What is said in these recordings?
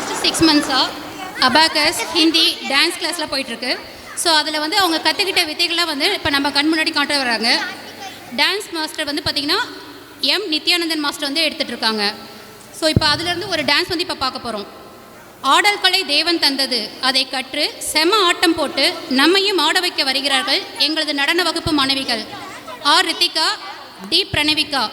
Last 6 மந்த்ஸாக abacus Hindi dance கிளாஸ்லாம் போயிட்டுருக்கு. So அதில் வந்து அவங்க கற்றுக்கிட்ட வித்தைகள்லாம் வந்து இப்போ நம்ம கண் முன்னாடி காட்ட வராங்க. டான்ஸ் மாஸ்டர் வந்து பார்த்திங்கன்னா நித்யானந்தன் மாஸ்டர் வந்து எடுத்துகிட்டு இருக்காங்க. ஸோ இப்போ அதிலேருந்து ஒரு டான்ஸ் வந்து இப்போ பார்க்க போகிறோம். ஆடல் கலை தேவன் தந்தது, அதை கற்று செம ஆட்டம் போட்டு நம்மையும் ஆட வைக்க வருகிறார்கள் எங்களது நடன வகுப்பு மாணவிகள் ஆர் ரித்திகா, டி பிரணவிகா.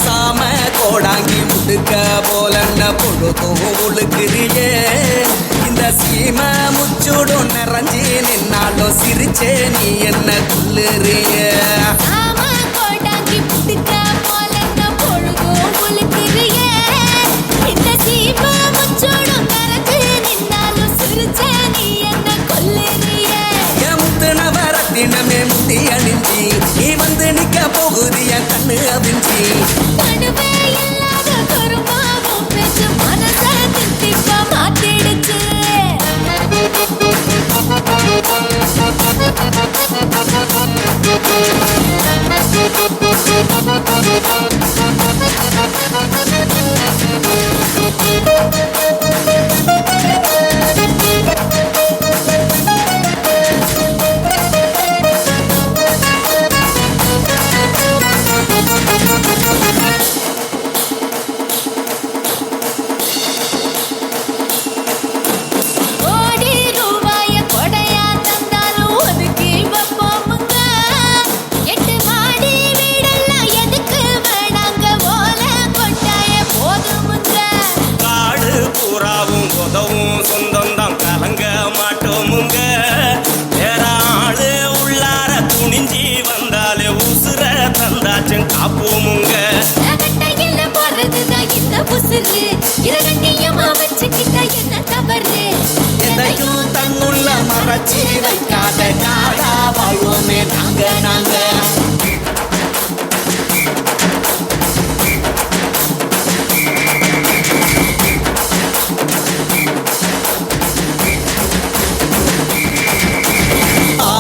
சாம கோடாங்கி முடுக்க போலன்ன பொழுதும் உழுக்குறியே, இந்த சீம முச்சுடும் நிறைஞ்சி நின்னாலும் சிரிச்சே நீ என்ன குள்ளுறிய. தினமே முட்டி அணிஞ்சி நீ வந்து நிக்க போகுது என் கண்ணு அவிஞ்சி. சொந்தம் கலங்க மாட்டோமுங்க, வேற ஆளு உள்ளார துணிஞ்சி வந்தாலே உசுர தந்தாச்சும் காப்போமுங்க. எதையும் தன்னுள்ள மறைச்சி வைக்காத நாடா வாழ்வோமே நாங்க நாங்க.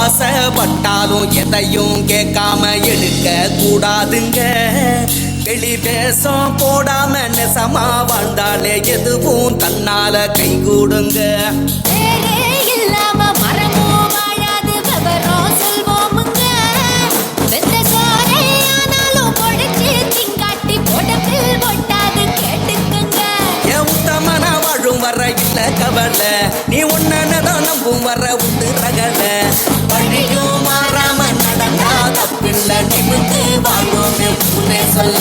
ஆசைப்பட்டாலும் எதையும் கேட்காம எடுக்க கூடாதுங்க. வெளி பேசம் போடாம நெசமா வாழ்ந்தாலே எதுவும் தன்னால கை கூடுங்க. என் உத்தமன வாழும் வர இல்ல கவலை, நீ உன்னதான் நம்பும் வர உண்டு ரகல. பணியும் மாறாம நடந்தா தப்பில்ல, நிமிந்து வாழ்வோம் சொல்ல.